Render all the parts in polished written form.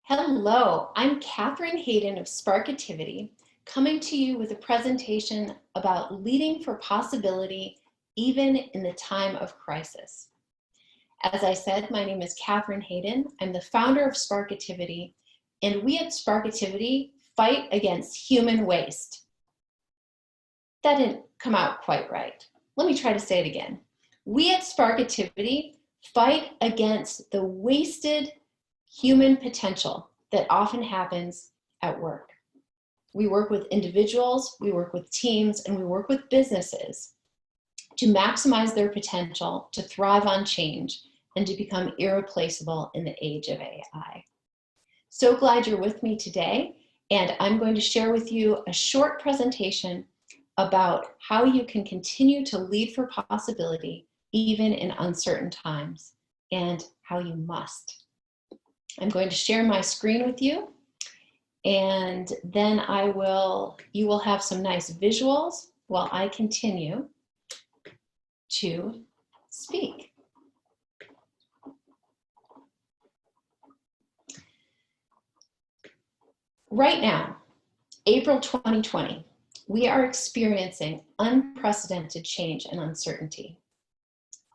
Hello, I'm Kathryn Haydon of Sparkativity, coming to you with a presentation about leading for possibility even in the time of crisis. As I said, my name is Kathryn Haydon. I'm the founder of Sparkativity, and we at Sparkativity fight against human waste. That didn't come out quite right. Let me try to say it again. We at Sparkativity fight against the wasted human potential that often happens at work. We work with individuals, we work with teams, and we work with businesses to maximize their potential to thrive on change and to become irreplaceable in the age of AI. So glad you're with me today, and I'm going to share with you a short presentation about how you can continue to lead for possibility even in uncertain times, and how you must. I'm going to share my screen with you, and then you will have some nice visuals while I continue to speak. Right now, April 2020, we are experiencing unprecedented change and uncertainty.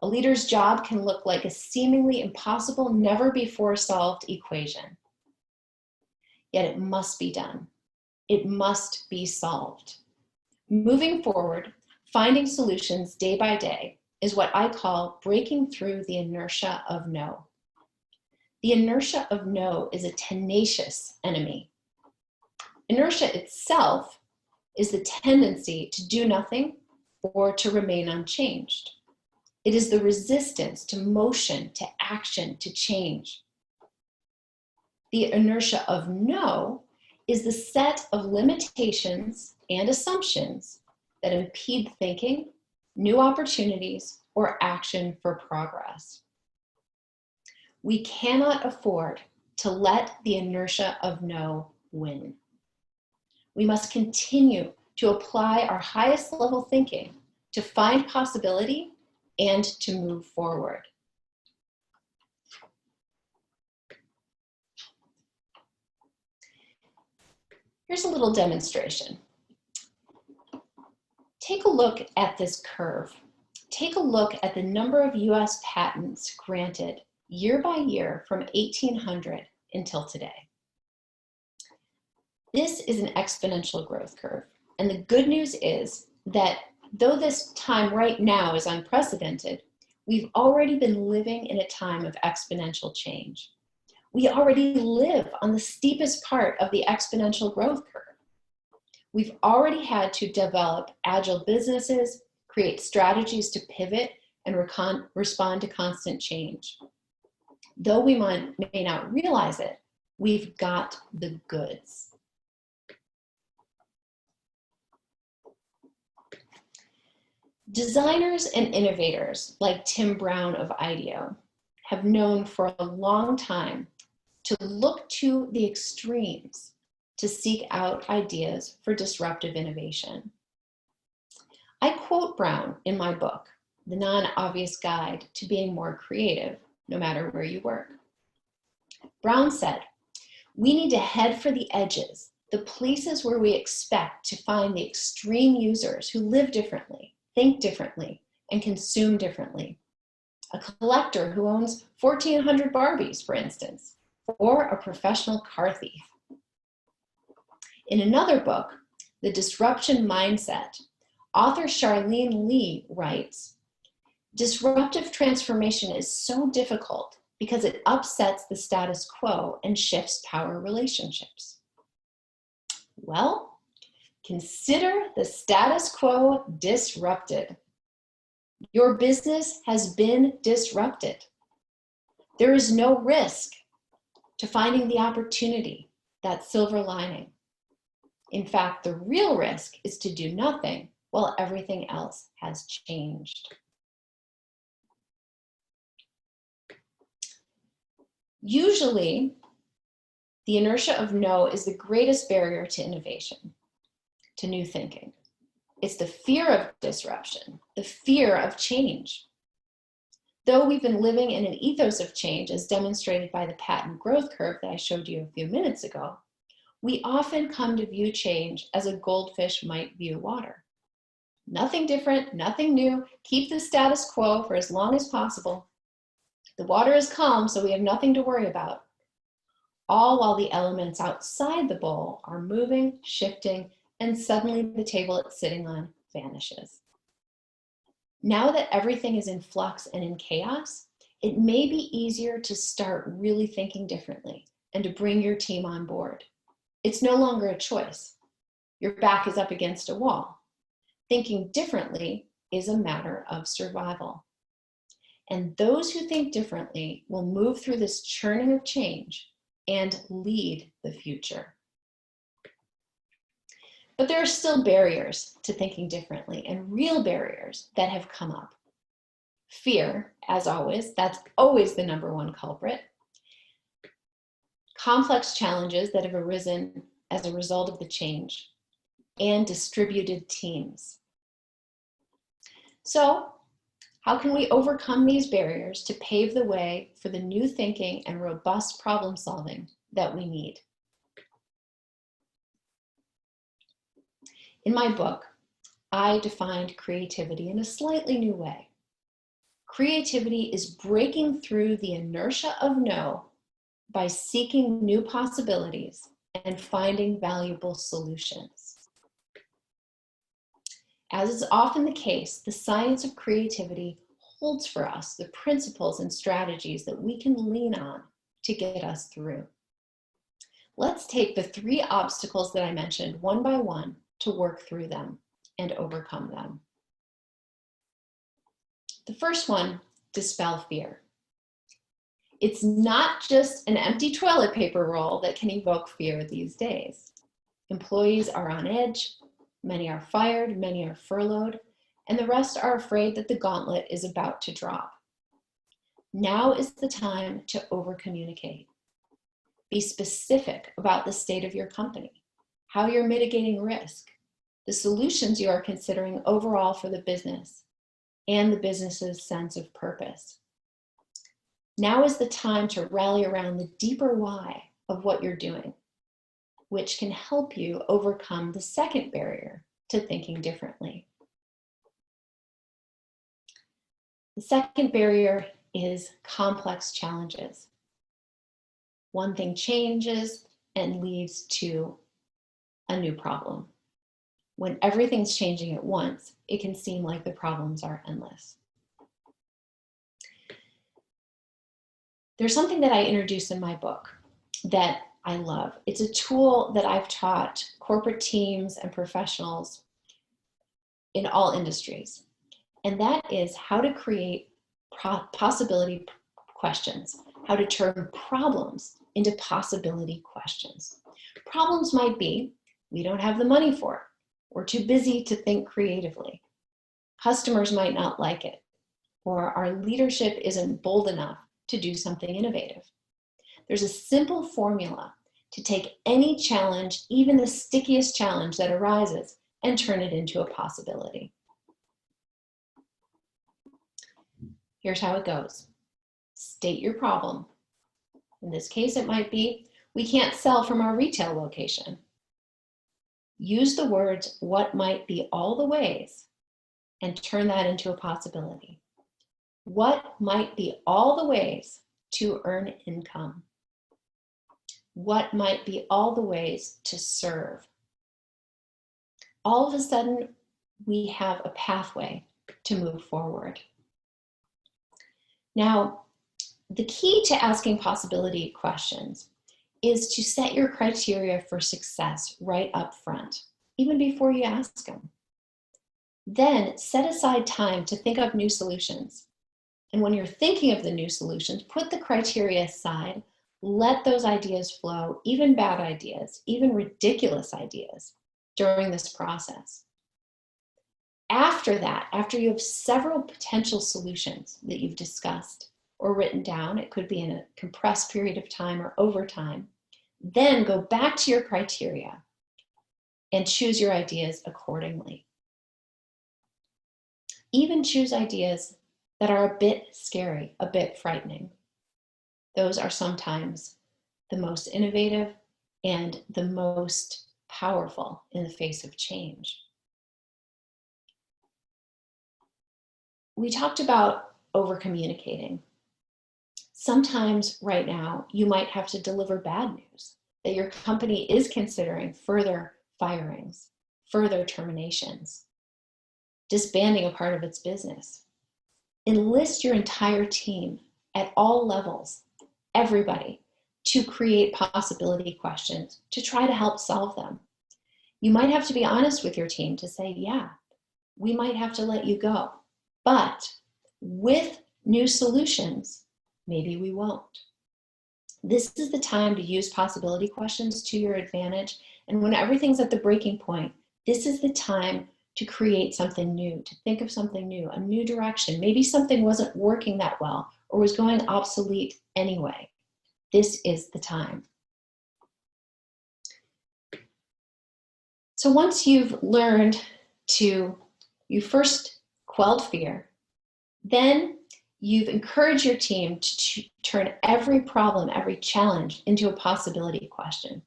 A leader's job can look like a seemingly impossible, never before solved equation. Yet it must be done. It must be solved. Moving forward, finding solutions day by day is what I call breaking through the inertia of no. The inertia of no is a tenacious enemy. Inertia itself is the tendency to do nothing or to remain unchanged. It is the resistance to motion, to action, to change. The inertia of no is the set of limitations and assumptions that impede thinking, new opportunities, or action for progress. We cannot afford to let the inertia of no win. We must continue to apply our highest level thinking to find possibility and to move forward. Here's a little demonstration. Take a look at this curve. Take a look at the number of US patents granted year by year from 1800 until today. This is an exponential growth curve. And the good news is that though this time right now is unprecedented, we've already been living in a time of exponential change. We already live on the steepest part of the exponential growth curve. We've already had to develop agile businesses, create strategies to pivot and respond to constant change. Though we may not realize it, we've got the goods. Designers and innovators like Tim Brown of IDEO have known for a long time to look to the extremes to seek out ideas for disruptive innovation. I quote Brown in my book, The Non-Obvious Guide to Being More Creative, No Matter Where You Work. Brown said, "We need to head for the edges, the places where we expect to find the extreme users who live differently, think differently, and consume differently. A collector who owns 1,400 Barbies, for instance, or a professional car thief." In another book, The Disruption Mindset, author Charlene Lee writes, "Disruptive transformation is so difficult because it upsets the status quo and shifts power relationships." Well, consider the status quo disrupted. Your business has been disrupted. There is no risk to finding the opportunity, that silver lining. In fact, the real risk is to do nothing while everything else has changed. Usually, the inertia of no is the greatest barrier to innovation, to new thinking. It's the fear of disruption, the fear of change. Though we've been living in an ethos of change, as demonstrated by the patent growth curve that I showed you a few minutes ago, we often come to view change as a goldfish might view water. Nothing different, nothing new, keep the status quo for as long as possible. The water is calm, so we have nothing to worry about. All while the elements outside the bowl are moving, shifting, and suddenly the table it's sitting on vanishes. Now that everything is in flux and in chaos, it may be easier to start really thinking differently and to bring your team on board. It's no longer a choice. Your back is up against a wall. Thinking differently is a matter of survival. And those who think differently will move through this churning of change and lead the future. But there are still barriers to thinking differently, and real barriers that have come up. Fear, as always, that's always the #1 culprit. Complex challenges that have arisen as a result of the change, and distributed teams. So, how can we overcome these barriers to pave the way for the new thinking and robust problem solving that we need? In my book, I defined creativity in a slightly new way. Creativity is breaking through the inertia of no by seeking new possibilities and finding valuable solutions. As is often the case, the science of creativity holds for us the principles and strategies that we can lean on to get us through. Let's take the 3 obstacles that I mentioned one by one to work through them and overcome them. The first one, dispel fear. It's not just an empty toilet paper roll that can evoke fear these days. Employees are on edge, many are fired, many are furloughed, and the rest are afraid that the gauntlet is about to drop. Now is the time to over-communicate. Be specific about the state of your company, how you're mitigating risk, the solutions you are considering overall for the business, and the business's sense of purpose. Now is the time to rally around the deeper why of what you're doing, which can help you overcome the second barrier to thinking differently. The second barrier is complex challenges. One thing changes and leads to a new problem. When everything's changing at once, it can seem like the problems are endless. There's something that I introduce in my book that I love. It's a tool that I've taught corporate teams and professionals in all industries. And that is how to create possibility questions, how to turn problems into possibility questions. Problems might be, we don't have the money for it. We're too busy to think creatively. Customers might not like it, or our leadership isn't bold enough to do something innovative. There's a simple formula to take any challenge, even the stickiest challenge that arises, and turn it into a possibility. Here's how it goes. State your problem. In this case, it might be, we can't sell from our retail location. Use the words, what might be all the ways, and turn that into a possibility. What might be all the ways to earn income? What might be all the ways to serve? All of a sudden, we have a pathway to move forward. Now, the key to asking possibility questions is to set your criteria for success right up front, even before you ask them. Then set aside time to think of new solutions. And when you're thinking of the new solutions, put the criteria aside, let those ideas flow, even bad ideas, even ridiculous ideas during this process. After that, after you have several potential solutions that you've discussed or written down, it could be in a compressed period of time or over time, then go back to your criteria and choose your ideas accordingly. Even choose ideas that are a bit scary, a bit frightening. Those are sometimes the most innovative and the most powerful in the face of change. We talked about over-communicating. Sometimes right now, you might have to deliver bad news that your company is considering further firings, further terminations, disbanding a part of its business. Enlist your entire team at all levels, everybody, to create possibility questions, to try to help solve them. You might have to be honest with your team to say, yeah, we might have to let you go, but with new solutions, maybe we won't. This is the time to use possibility questions to your advantage. And when everything's at the breaking point, this is the time to create something new, to think of something new, a new direction. Maybe something wasn't working that well or was going obsolete anyway. This is the time. So once you've learned you first quelled fear, then you've encouraged your team to turn every problem, every challenge into a possibility question.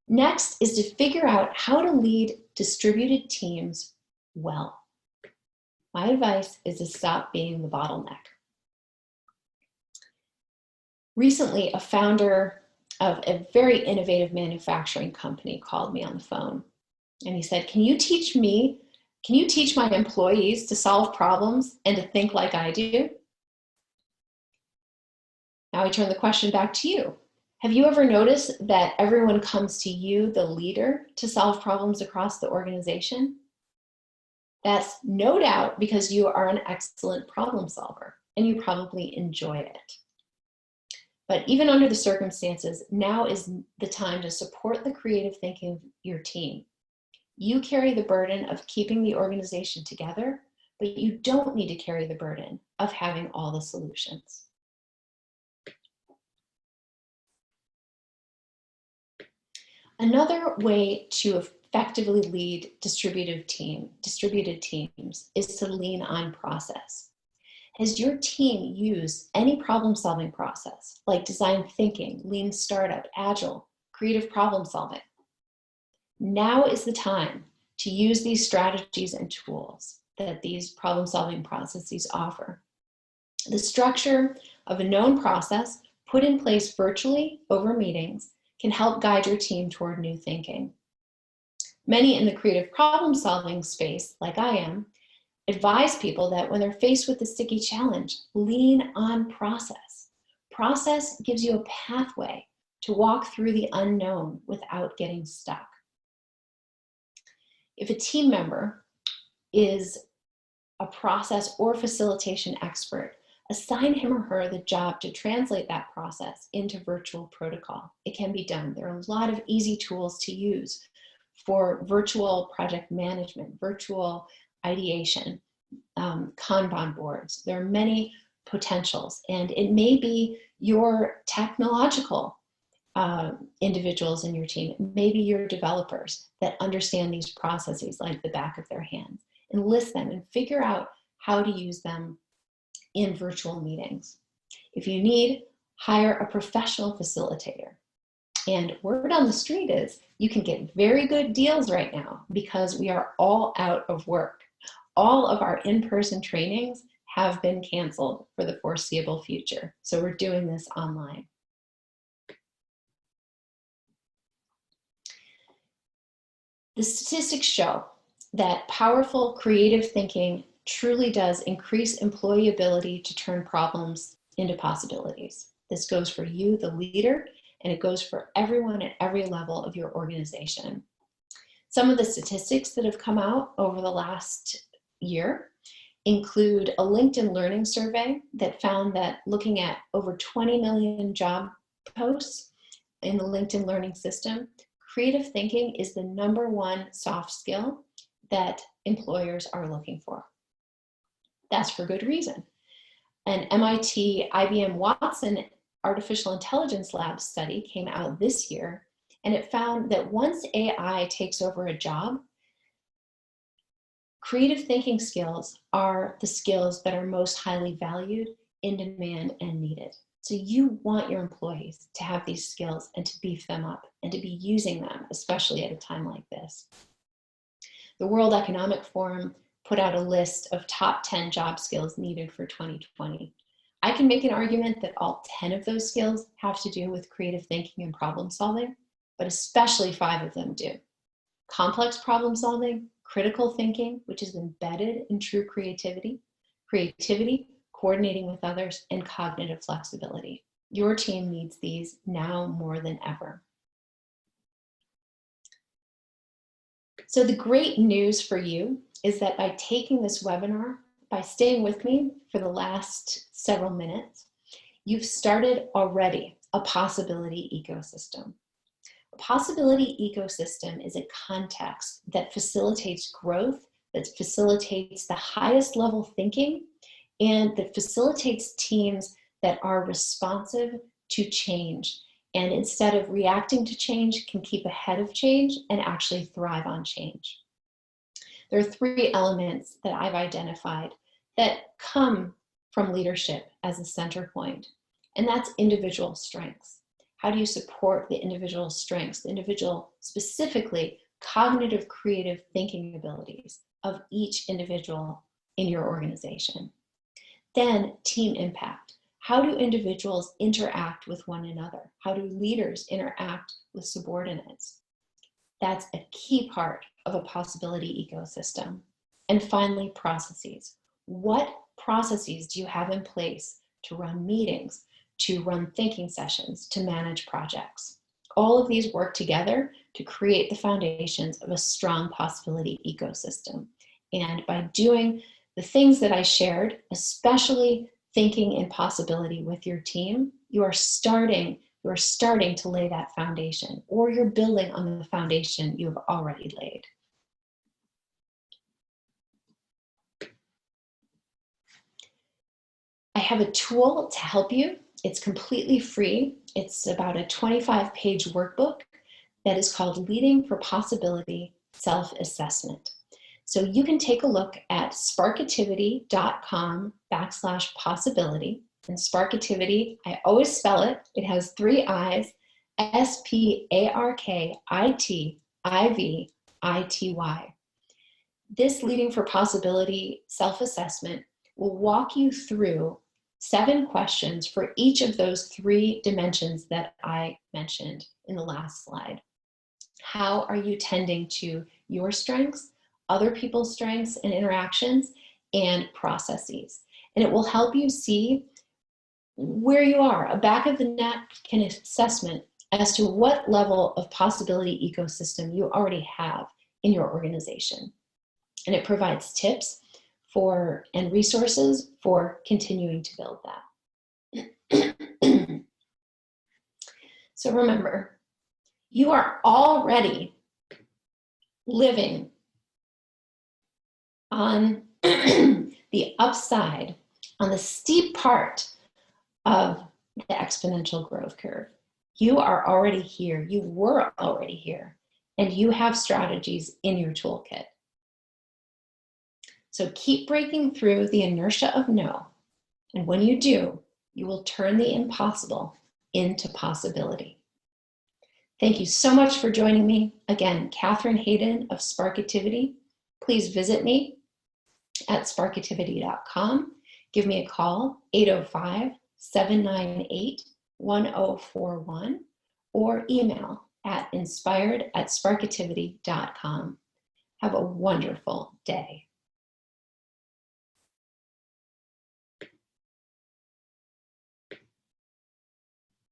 Next is to figure out how to lead distributed teams well. My advice is to stop being the bottleneck. Recently, a founder of a very innovative manufacturing company called me on the phone, and he said, can you teach my employees to solve problems and to think like I do? Now I turn the question back to you. Have you ever noticed that everyone comes to you, the leader, to solve problems across the organization? That's no doubt because you are an excellent problem solver and you probably enjoy it. But even under the circumstances, now is the time to support the creative thinking of your team. You carry the burden of keeping the organization together, but you don't need to carry the burden of having all the solutions. Another way to effectively lead distributed teams is to lean on process. Has your team used any problem-solving process, like design thinking, lean startup, agile, creative problem solving? Now is the time to use these strategies and tools that these problem-solving processes offer. The structure of a known process put in place virtually over meetings can help guide your team toward new thinking. Many in the creative problem-solving space, like I am, advise people that when they're faced with a sticky challenge, lean on process. Process gives you a pathway to walk through the unknown without getting stuck. If a team member is a process or facilitation expert, assign him or her the job to translate that process into virtual protocol. It can be done. There are a lot of easy tools to use for virtual project management, virtual ideation, Kanban boards. There are many potentials, and it may be your technological individuals in your team, maybe your developers that understand these processes like the back of their hands. Enlist them and figure out how to use them in virtual meetings. If you need, hire a professional facilitator. And word on the street is you can get very good deals right now because we are all out of work. All of our in-person trainings have been canceled for the foreseeable future. So we're doing this online. The statistics show that powerful creative thinking truly does increase employee ability to turn problems into possibilities. This goes for you, the leader, and it goes for everyone at every level of your organization. Some of the statistics that have come out over the last year include a LinkedIn learning survey that found that looking at over 20 million job posts in the LinkedIn learning system, creative thinking is the #1 soft skill that employers are looking for. That's for good reason. An MIT IBM Watson Artificial Intelligence Lab study came out this year, and it found that once AI takes over a job, Creative thinking skills are the skills that are most highly valued, in demand, and needed. So you want your employees to have these skills and to beef them up and to be using them, especially at a time like this. The World Economic Forum put out a list of top 10 job skills needed for 2020. I can make an argument that all 10 of those skills have to do with creative thinking and problem solving, but especially 5 of them do. Complex problem solving, critical thinking, which is embedded in true creativity, coordinating with others, and cognitive flexibility. Your team needs these now more than ever. So the great news for you is that by taking this webinar, by staying with me for the last several minutes, you've started already a possibility ecosystem. A possibility ecosystem is a context that facilitates growth, that facilitates the highest level thinking, and that facilitates teams that are responsive to change. And instead of reacting to change, can keep ahead of change and actually thrive on change. There are 3 elements that I've identified that come from leadership as a center point, and that's individual strengths. How do you support the individual strengths, the individual, specifically cognitive, creative thinking abilities of each individual in your organization? Then team impact. How do individuals interact with one another? How do leaders interact with subordinates? That's a key part of a possibility ecosystem. And finally, processes. What processes do you have in place to run meetings, to run thinking sessions, to manage projects? All of these work together to create the foundations of a strong possibility ecosystem. And by doing the things that I shared, especially thinking in possibility with your team, you are starting to lay that foundation, or you're building on the foundation you have already laid. I have a tool to help you. It's completely free. It's about a 25-page workbook that is called Leading for Possibility Self-Assessment. So you can take a look at sparkativity.com/possibility. And Sparkativity, I always spell it. It has 3 I's, SPARKITIVITY. This Leading for Possibility self-assessment will walk you through 7 questions for each of those 3 dimensions that I mentioned in the last slide. How are you tending to your strengths, other people's strengths and interactions, and processes? And it will help you see where you are, a back of the napkin assessment as to what level of possibility ecosystem you already have in your organization. And it provides tips for and resources for continuing to build that. So remember, you are already living on the upside, on the steep part of the exponential growth curve. You are already here. You were already here, and you have strategies in your toolkit. So keep breaking through the inertia of no. And when you do, you will turn the impossible into possibility. Thank you so much for joining me. Again, Kathryn Haydon of Sparkativity. Please visit me at sparkativity.com. Give me a call, 805-798-1041, or email at inspired@sparkativity.com. Have a wonderful day.